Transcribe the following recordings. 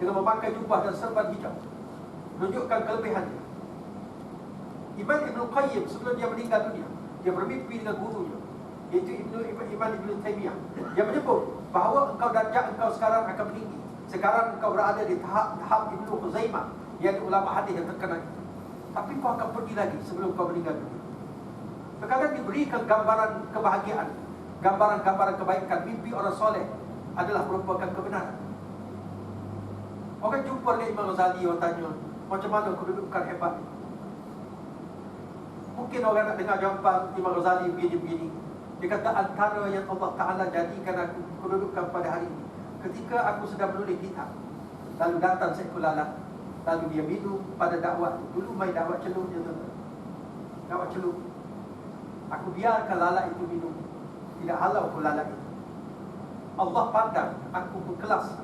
dengan memakai jubah dan serban hijau, menunjukkan kelebihannya. Imam Ibn Qayyim sebelum dia meninggal dunia, dia bermimpi dengan gurunya, iaitu Imam Ibn Taymiyah. Dia menyebut bahawa darjah engkau sekarang akan meninggi. Sekarang engkau berada di tahap Ibn Khuzaimah, iaitu ulama hadis yang terkenal. Tapi kau akan pergi lagi sebelum kau meninggal dunia. Terkadang diberikan gambaran kebahagiaan, gambaran-gambaran kebaikan. Mimpi orang soleh adalah merupakan kebenaran. Orang jumpa dengan Imam Ghazali, orang tanya, macam mana kedudukan hebat? Mungkin orang nak dengar jawapan Imam Ghazali begini-begini. Dia kata, antara yang Allah Ta'ala jadikan aku kedudukan pada hari ini, ketika aku sedang menulis kitab, lalu datang seekor lalat, lalu dia minum pada dakwah. Dulu main dakwah celup je tu, dakwah celup. Aku biarkan lalat itu minum, tidak halau pun lalat itu. Allah pandang aku berkelas,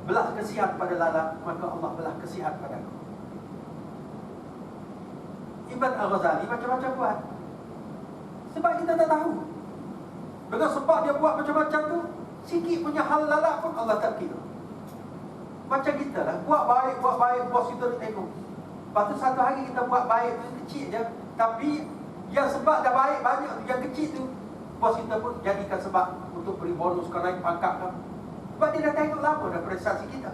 belah kesihat pada lalat, maka Allah belah kesihat pada aku. Ibn Al-Ghazali macam-macam buat, sebab kita tak tahu. Dengan sebab dia buat macam-macam tu, sikit punya hal lalat pun Allah tak kira. Macam kita lah, buat baik, bos kita nak tengok. Lepas tu satu hari kita buat baik tu kecil je, tapi yang sebab dah baik banyak tu, yang kecil tu bos kita pun jadikan sebab untuk beri bonus, kau naik pangkat kan. Sebab dia dah tengok lama dah prestasi kita.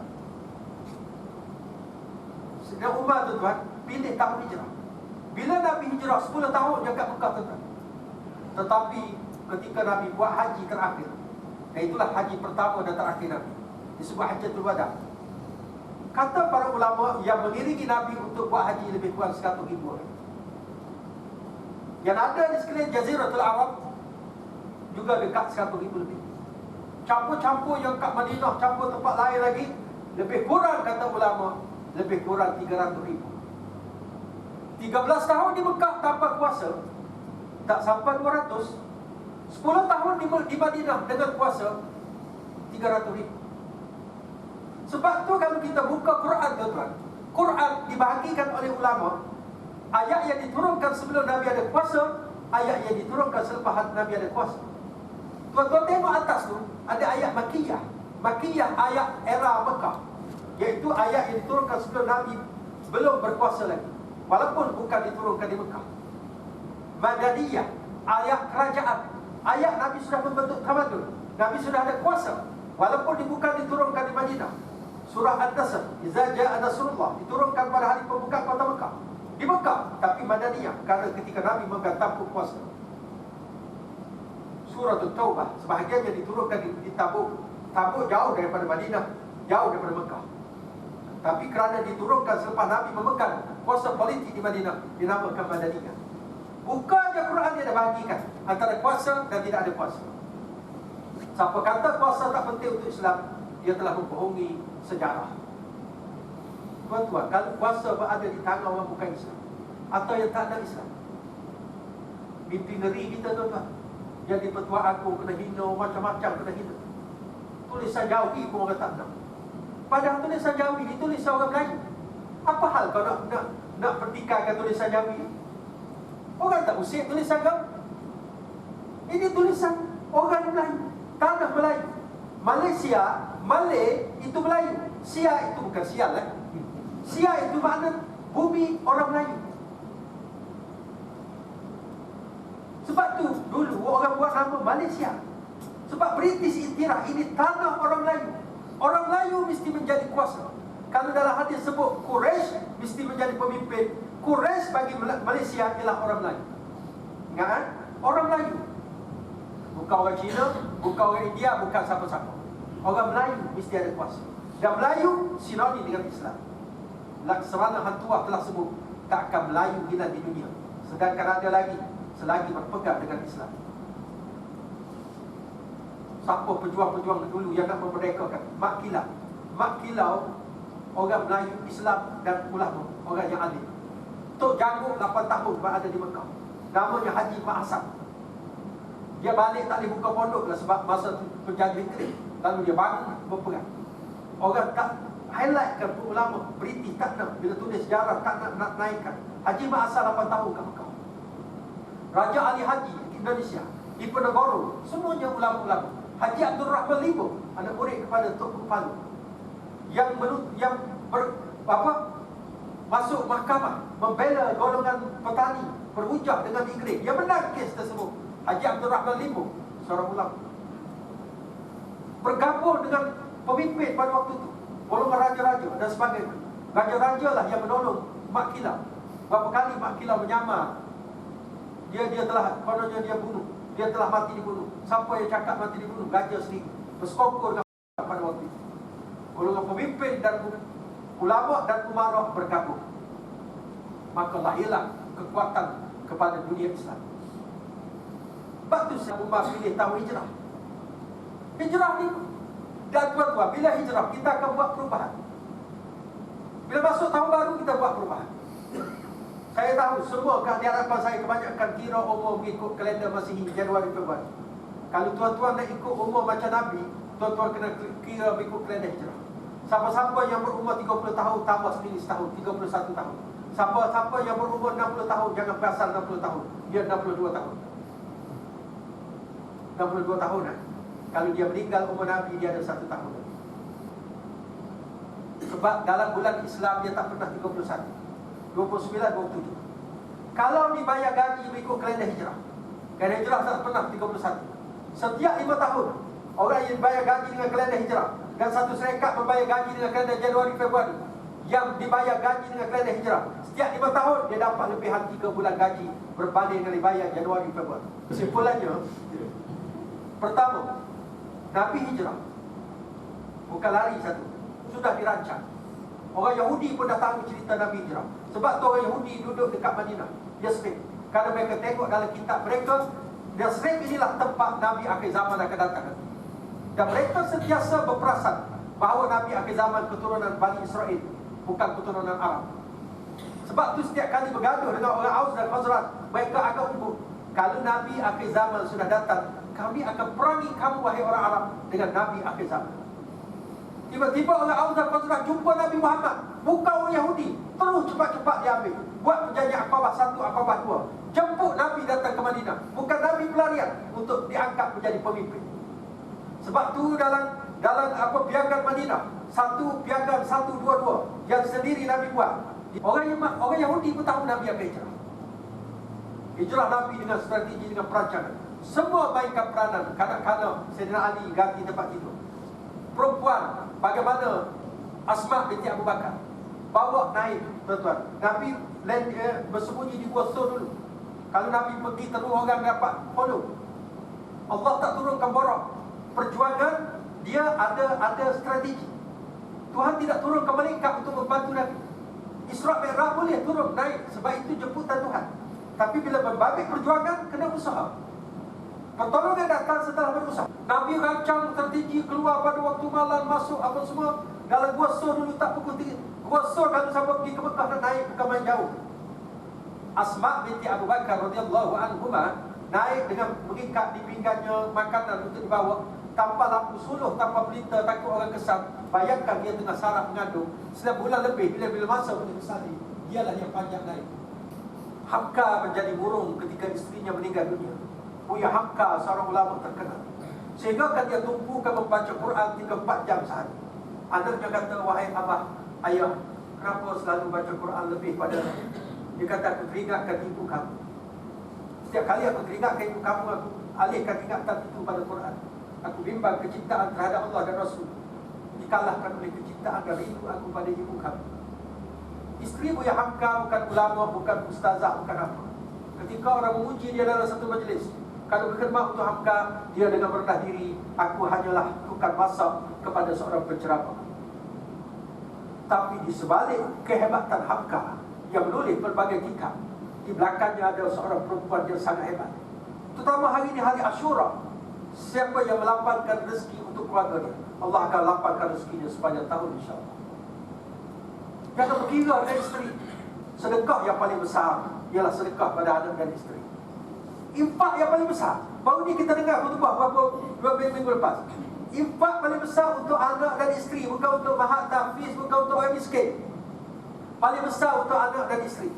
Dan Umar tu tuan, pilih tahun hijrah. Bila Nabi hijrah 10 tahun dia kat Mekah tuan. Tetapi ketika Nabi buat haji terakhir, dan itulah haji pertama dan terakhir Nabi, disebut Hajjatul Wada. Kata para ulama yang mengiringi Nabi untuk buat haji lebih kurang 100,000 orang. Yang ada di sekeliling Jaziratul Arab juga dekat 100,000 lebih. Campur-campur yang kat Madinah, campur tempat lain lagi, lebih kurang kata ulama, lebih kurang 300,000. 13 tahun di Mekah tanpa kuasa, tak sampai 200. 10 tahun di Madinah dengan kuasa, 300,000. Sebab tu kalau kita buka Quran tuan-tuan, Quran dibahagikan oleh ulama, ayat yang diturunkan sebelum Nabi ada kuasa, ayat yang diturunkan selepas Nabi ada kuasa. Tuan-tuan tengok atas tu, ada ayat Makkiyah. Makkiyah ayat era Mekah, iaitu ayat yang diturunkan sebelum Nabi belum berkuasa lagi, walaupun bukan diturunkan di Mekah. Madaniyah, ayat kerajaan, ayat Nabi sudah membentuk tamadun, Nabi sudah ada kuasa, walaupun bukan diturunkan di Madinah. Surah An-Nasr, Iza Ja'a Nasrullah, diturunkan pada hari pembukaan kota Mekah, di Mekah, tapi Madaniyah, kerana ketika Nabi memegang tampuk kuasa. Surah At-Taubah, sebahagiannya diturunkan di Tabuk. Tabuk jauh daripada Madinah, jauh daripada Mekah, tapi kerana diturunkan selepas Nabi memegang kuasa politik di Madinah, dinamakan Madaniyah. Bukan je Quran dia dah bahagikan antara kuasa dan tidak ada kuasa. Siapa kata kuasa tak penting untuk Islam, dia telah membohongi sejarah. Tuan-tuan, kalau kuasa berada di tangan orang bukan Islam, atau yang tak ada Islam, mimpi ngeri kita tuan-tuan. Jadi petua aku kena hina, macam-macam kena hina. Tulisan Jawi pun orang tak nak. Padahal tulisan Jawi ditulis orang Melayu. Apa hal kau nak pertikaikan tulisan Jawi? Orang tak usik tulisan kau. Ini tulisan orang Melayu, tanah Melayu. Malaysia, Malay itu Melayu. Sia itu bukan sial lah. Sia itu makna bumi orang Melayu. Sebab tu dulu orang buat nama Malaysia, sebab British iktiraf ini tanah orang Melayu. Orang Melayu mesti menjadi kuasa. Kalau dalam hadis sebut Quraisy mesti menjadi pemimpin, Quraisy bagi Malaysia ialah orang Melayu. Ingat kan? Orang Melayu, bukan orang Cina, bukan orang India, bukan siapa-siapa. Orang Melayu mesti ada kuasa. Dan Melayu sinonim dengan Islam. Laksamana Hantuah telah sebut, takkan Melayu hilang di dunia sedangkan ada lagi selagi berpegang dengan Islam. Siapa pejuang-pejuang dulu yang nak memerdekakan? Mak Kilau. Mak Kilau orang Melayu, Islam dan ulama, orang yang alim. Tok Janggut 8 tahun berada di Mekah, namanya Haji Mak Hasan. Dia balik tak boleh buka pondok lah sebab masa penjaga kering. Lalu dia bangun berperang. Orang tak highlightkan, ulama British tak nak, bila tulis sejarah tak nak naikkan. Haji Mak Hasan 8 tahun kat Mekah. Raja Ali Haji Indonesia, Ibn Negoro, semuanya ulama-ulama. Haji Abdul Rahman Libo, anak murid kepada Tok Palu, masuk mahkamah membela golongan petani, berhujah dengan Inggeris. Yang benar kes tersebut. Haji Abdul Rahman Limbu, seorang ulama, bergabung dengan pemimpin pada waktu itu, golongan raja-raja dan sebagainya. Raja-raja lah yang menolong Mak Kilau. Berapa kali Mak Kilau menyamar, dia telah, kononnya dia bunuh, dia telah mati dibunuh. Siapa yang cakap mati dibunuh? Gajah sendiri bersekongkol dengan pada waktu itu. Golongan pemimpin dan ulama dan umarah bergabung, maka lahirlah kekuatan kepada dunia Islam. Sebab tu Umar pilih tahun hijrah. Hijrah ni, dan tuan-tuan, bila hijrah kita akan buat perubahan. Bila masuk tahun baru kita buat perubahan. Saya tahu semua di hadapan saya kebanyakan kira umur mengikut kalender Masihi Januari Februari. Kalau tuan-tuan nak ikut umur macam Nabi, tuan-tuan kena kira mengikut kalender hijrah. Siapa-siapa yang berumur 30 tahun tambah sendiri setahun, 31 tahun. Siapa-siapa yang berumur 60 tahun jangan pasal 60 tahun, dia 62 tahun. 62 tahun kan? Kalau dia meninggal umur Nabi, dia ada 1 tahun. Sebab dalam bulan Islam dia tak pernah 31, 29, 27. Kalau dibayar gaji mengikut kalender hijrah, kalender hijrah tak pernah 31. Setiap 5 tahun orang yang bayar gaji dengan kalender hijrah, dan satu syarikat membayar gaji dengan kalender Januari Februari, yang dibayar gaji dengan kalender hijrah, setiap 5 tahun dia dapat lebihan 3 bulan gaji berbanding dengan dibayar Januari Februari. Kesimpulannya, pertama, Nabi hijrah bukan lari satu, sudah dirancang. Orang Yahudi pun dah tahu cerita Nabi hijrah. Sebab tu orang Yahudi duduk dekat Madinah, Yasrib. Kalau mereka tengok dalam kitab mereka, Yasrib inilah tempat Nabi akhir zaman akan datang. Dan mereka sentiasa berperasan bahawa Nabi akhir zaman keturunan Bani Israel, bukan keturunan Arab. Sebab tu setiap kali bergaduh dengan orang Aus dan Khazraj, mereka agak ubuk. Kalau Nabi akhir zaman sudah datang, kami akan perangi kamu wahai orang Arab dengan Nabi akhir zaman. Tiba-tiba orang Aus dan Khazraj jumpa Nabi Muhammad, bukan orang Yahudi, terus cepat-cepat diambil, buat perjanjian Aqabah 1, Aqabah 2, jemput Nabi datang ke Madinah. Bukan Nabi pelarian untuk diangkat menjadi pemimpin. Sebab tu dalam piagam Madinah, piagam 122 yang sendiri Nabi buat. Orang Yahudi pun tahu Nabi akan hijrah. Hijrah Nabi dengan strategi, dengan perancangan. Semua mainkan peranan. Kadang-kadang Sayyidina Ali ganti tempat tidur. Perempuan, bagaimana Asma binti Abu Bakar bawa naik, tuan-tuan. Nabi bersembunyi di Gua Sur dulu. Kalau Nabi pergi terus orang dapat follow. Allah tak turunkan borok. Perjuangan dia ada strategi. Tuhan tidak turunkan malaikat untuk membantu Nabi. Isra' Mi'raj boleh turun naik, sebab itu jemputan Tuhan. Tapi bila berbabit perjuangan, kena usaha. Pertolongan datang setelah berusaha. Nabi rancang strategi keluar pada waktu malam, masuk apa semua. Dalam Gua Sur dulu tak pukul 3. Gua Sur kalau siapa pergi ke Mekah nak naik bukan main jauh. Asma binti Abu Bakar radhiyallahu anhuma naik dengan mengikat di pinggangnya makanan untuk dibawa, tanpa lampu suluh, tanpa pelita, takut orang kesan. Bayangkan dia tengah saraf mengandung selama bulan lebih. Bila masa untuk bersalin, dialah yang panjang naik. Hamka menjadi murung ketika isterinya meninggal dunia. Buya Hamka seorang ulama terkenal, sehingga kan dia tumpukan membaca Quran 3-4 jam sehari. Anaknya kata, wahai abah, ayah, kenapa selalu baca Quran lebih pada? Dia kata, aku teringatkan ibu kamu. Setiap kali aku teringatkan ibu kamu, aku alihkan ingatan itu pada Quran. Aku bimbang kecintaan terhadap Allah dan Rasul dikalahkan oleh kecintaan dan rindu aku pada ibu kamu. Isteri Buya Hamka bukan ulama, bukan ustazah, bukan apa. Ketika orang memuji dia dalam satu majlis, kalau berkhidmat untuk Hamka, dia dengan merendah diri, aku hanyalah tukang masak kepada seorang penceramah. Tapi di sebalik kehebatan Hamka yang menulis berbagai kitab, di belakangnya ada seorang perempuan yang sangat hebat. Terutama hari ini, hari Ashura, siapa yang melapangkan rezeki untuk keluarga dia, Allah akan lapangkan rezekinya sepanjang tahun, insyaAllah. Jangan berkira dengan isteri. Sedekah yang paling besar ialah sedekah pada anak dan isteri. Infak yang paling besar, baru ni kita dengar khutbah beberapa minggu lepas. Infak paling besar untuk anak dan isteri, bukan untuk mahat tahfiz, bukan untuk orang miskin. Paling besar untuk anak dan isteri.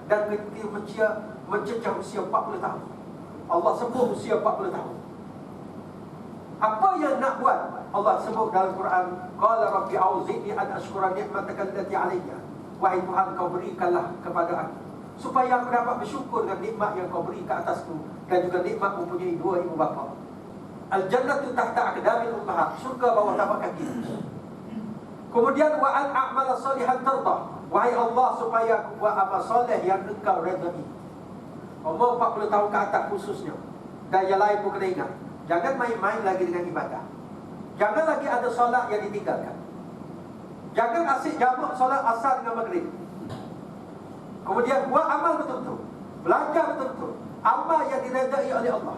Dan kita mencecah usia 40 tahun. Allah sebut usia 40 tahun. Apa yang nak buat? Allah sebut dalam Quran, qala rabbi auzi'ni an ashkura ni'mataka allati 'alayya. Wahai Tuhan, kau berikanlah kepada aku supaya aku dapat bersyukur dengan nikmat yang kau beri ke atasku, dan juga nikmat mempunyai dua ibu bapa. Al-jannatu tahta aqdamil ummahat, syurga bawah tapak kaki. Kemudian wa an a'mala salihan tardah. Wahai Allah, supaya aku buat amal soleh yang engkau redai. Umur 40 tahun ke atas khususnya, dan yang lain pun kena ingat, jangan main-main lagi dengan ibadah. Jangan lagi ada solat yang ditinggalkan. Jangan asyik jamak solat asar dengan maghrib. Kemudian buat amal betul-betul, belajar betul-betul, amal yang diredai oleh Allah.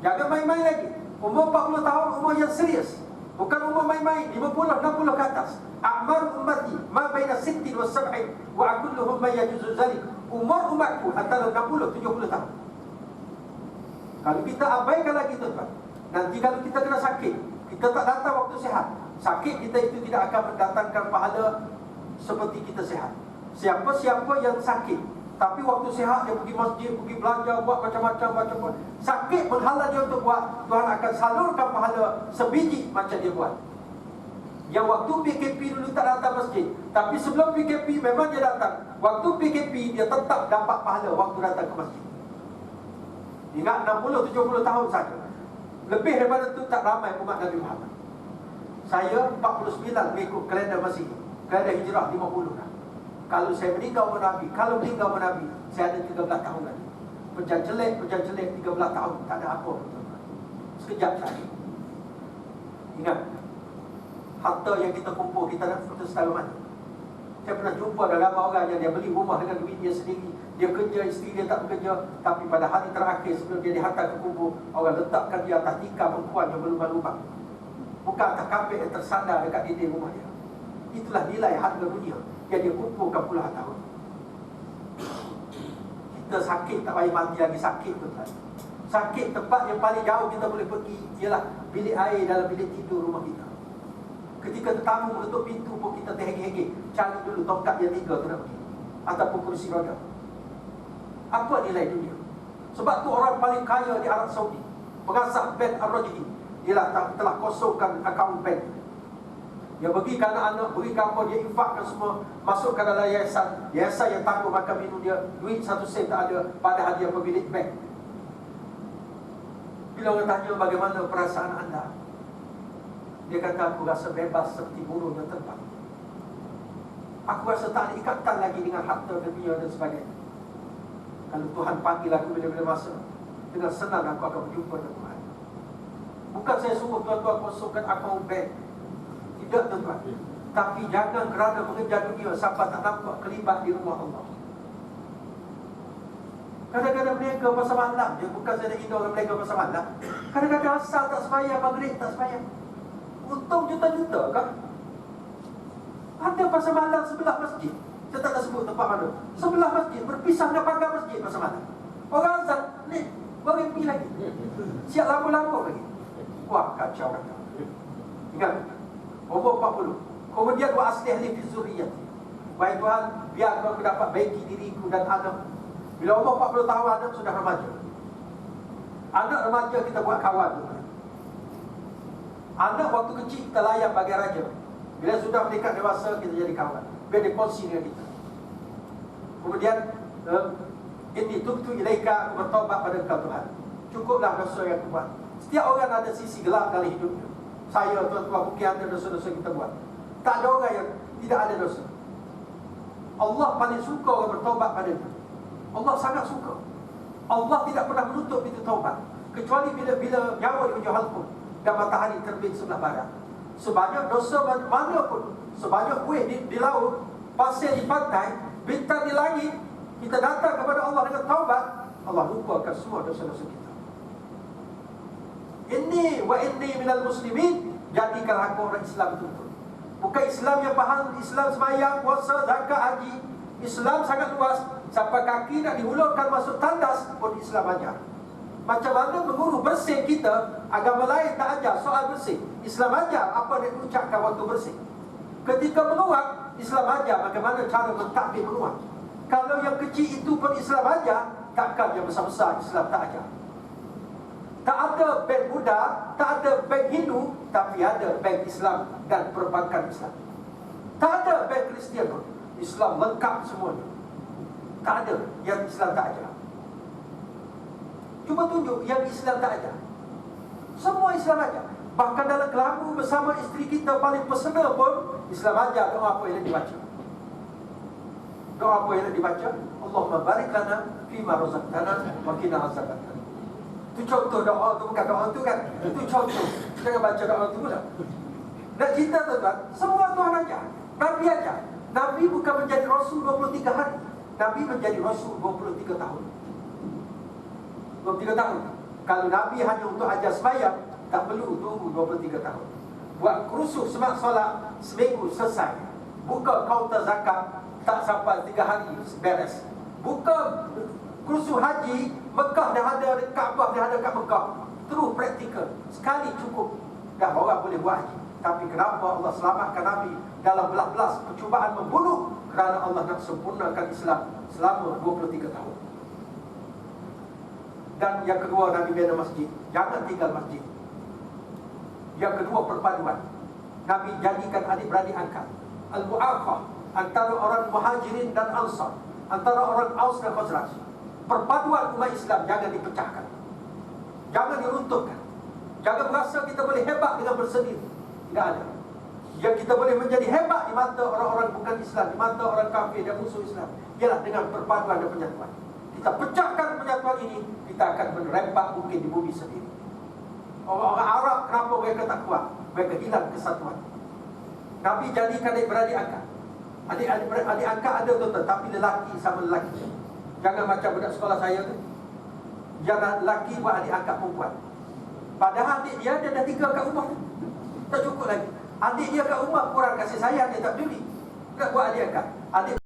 Jangan main-main lagi. Umur 40 tahun, umur yang serius, bukan umur main-main. 50-60 ke atas. A'mar ummati ma baina 60 wa 70 wa akulluhum man yajuzu zalik. Umur umatku antara 60-70 tahun. Kalau kita abaikan lagi, tuan-tuan, nanti kalau kita kena sakit, kita tak datang waktu sihat. Sakit kita itu tidak akan mendatangkan pahala seperti kita sihat. Siapa-siapa yang sakit tapi waktu sihat dia pergi masjid, pergi belajar, buat macam-macam, sakit menghalang dia untuk buat, Tuhan akan salurkan pahala sebiji macam dia buat. Yang waktu PKP dulu tak datang masjid, tapi sebelum PKP memang dia datang. Waktu PKP dia tetap dapat pahala waktu datang ke masjid. Ingat 60-70 tahun saja. Lebih daripada itu tak ramai umat Nabi Muhammad. Saya 49 mengikut kalender Masihi, kalender Hijrah 50 dah. Kalau saya meninggal Nabi, kalau meninggal Nabi, saya ada 13 tahun lagi. Penjanjelek 13 tahun, tak ada apa pun. Sekejap saja. Ingat, harta yang kita kumpul, kita nak putus setara mana? Saya pernah jumpa ada ramai orang yang dia beli rumah dengan duit dia sendiri. Dia kerja, isteri dia tak bekerja, tapi pada hari terakhir sebelum dia dihantar ke kubur, orang letakkan dia atas tikar perempuan yang berlubang-lubang, bukan atas kapit yang tersandar dekat dinding rumah dia. Itulah nilai harga dunia yang dia kumpulkan puluhan tahun. Kita sakit tak payah mati lagi sakit, tuan. Sakit tempat yang paling jauh kita boleh pergi ialah bilik air dalam bilik tidur rumah kita. Ketika tetamu menutup pintu pun kita terhege-hege, cari dulu tongkat yang 3 tu nak pergi, ataupun kursi roda. Apa nilai dunia? Sebab tu orang paling kaya di Arab Saudi, pengasas bank Ar-Rajhi, dia telah kosongkan akaun bank. Dia bagi ke anak-anak, beri ke apa, dia infakkan semua, masukkan dalam yayasan. Yayasan yang tangguh makan minum dia, duit 1 sen tak ada, padahal dia pemilik bank. Bila orang tanya bagaimana perasaan anda, dia kata, aku rasa bebas seperti burung yang terbang. Aku rasa tak ada ikatan lagi dengan harta dunia dan sebagainya. Kalau Tuhan panggil aku bila-bila masa, dengan senang aku akan berjumpa dengan Tuhan. Bukan saya suruh tuan-tuan kosongkan akaun bank, tidak, tuan-tuan. Tapi jangan kerana mengejar dunia sampai tak nampak kelibat di rumah Allah. Kadang-kadang mereka pasal malam je, bukan saya nak orang mereka pasal malam. Kadang-kadang asal tak sembahyang, maghrib tak sembahyang, untung juta-juta kan? Ada pasal malam sebelah masjid, saya tak nak sebut tempat mana, sebelah masjid, berpisah dengan pagar masjid pasal malam. Orang azan, ni, baru pergi lagi, siap lampu-lampu lagi. Wah, kacau kata. Ingat, umur 40. Kemudian wa aslih li fi zurriyyati. Wahai Tuhan, biar aku dapat baiki diriku dan anak. Bila umur 40 tahun, anak sudah remaja. Anak remaja kita buat kawan, Tuhan. Anak waktu kecil kita layan bagi raja. Bila sudah meningkat dewasa, kita jadi kawan, biar dia kongsi dengan kita. Kemudian inni tubtu ilaika, bertaubat pada Engkau Tuhan. Cukuplah dosa yang aku buat. Setiap orang ada sisi gelap dalam hidupnya. Saya, tuan-tuan, mungkin ada dosa-dosa kita buat. Tak ada orang yang tidak ada dosa. Allah paling suka orang bertaubat padanya. Allah sangat suka. Allah tidak pernah menutup pintu taubat, kecuali bila nyawa di hujung halqum dan matahari terbit sebelah barat. Sebanyak dosa mana pun, sebanyak kuih di laut, pasir di pantai, bintang di langit, kita datang kepada Allah dengan taubat, Allah lupakan semua dosa-dosa kita. Inni wa inni minal muslimin. Jadikanlah aku orang Islam betul-betul. Bukan Islam yang faham, Islam sembahyang, puasa, zakat, haji. Islam sangat luas, sampai kaki nak dihulurkan masuk tandas pun Islam ajar. Macam mana mengurus bersih kita, agama lain tak ajar soal bersih. Islam ajar apa yang diucapkan waktu bersih. Ketika meluap, Islam ajar bagaimana cara mentadbir meluap. Kalau yang kecil itu pun Islam ajar, takkan yang besar-besar Islam tak ajar. Tak ada bank Buddha, tak ada bank Hindu, tapi ada bank Islam dan perbankan Islam. Tak ada bank Kristian pun. Islam lengkap semuanya. Tak ada yang Islam tak ajar. Cuba tunjuk yang Islam tak ajar. Semua Islam ajar. Bahkan dalam kelabu bersama isteri kita paling pesena pun, Islam ajar doa apa yang dibaca. Doa apa yang dibaca? Allahumma barik lana fima razaqtana wa qina azabannar. Itu contoh doa tu, bukan doa tu kan. Itu contoh. Jangan baca doa tu pula. Nak cinta tuan-tuan, semua Tuhan ajar. Nabi ajar. Nabi bukan menjadi Rasul 23 hari. Nabi menjadi Rasul 23 tahun. 23 tahun. Kalau Nabi hanya untuk ajar sembahyang, tak perlu tunggu 23 tahun. Buat kerusuh semak solat, seminggu selesai. Buka kaunter zakat, tak sampai 3 hari beres. Buka kerusuh haji, Mekah dah ada, Kaabah dah ada kat Mekah. Terus praktikal. Sekali cukup. Dah orang boleh buat haji. Tapi kenapa Allah selamatkan Nabi dalam belas-belas percubaan membunuh? Kerana Allah nak sempurnakan Islam selama 23 tahun. Dan yang kedua, Nabi bina masjid. Jangan tinggal masjid. Yang kedua, perpaduan. Nabi jadikan adik-beradik angkat. Al-Mu'akhah, antara orang Muhajirin dan Ansar, antara orang Aus dan Khazraj. Perpaduan umat Islam jangan dipecahkan, jangan diruntuhkan. Jangan merasa kita boleh hebat dengan bersendiri. Tidak ada. Yang kita boleh menjadi hebat di mata orang-orang bukan Islam, di mata orang kafir dan musuh Islam, ialah dengan perpaduan dan penyatuan. Kita pecahkan penyatuan ini, kita akan menerempak mungkin di bumi sendiri. Orang-orang Arab, kenapa mereka tak kuat? Mereka hilang kesatuan. Nabi jadikan adik-beradik angkat. Adik angkat ada tuan-tuan, tapi lelaki sama lelaki. Jangan macam budak sekolah saya tu, jangan lelaki buat adik angkat perempuan. Padahal adik dia dah 3 kat rumah tu, tak cukup lagi. Adik dia kat rumah kurang kasih sayang, dia tak peduli. Tak buat adik angkat. Adik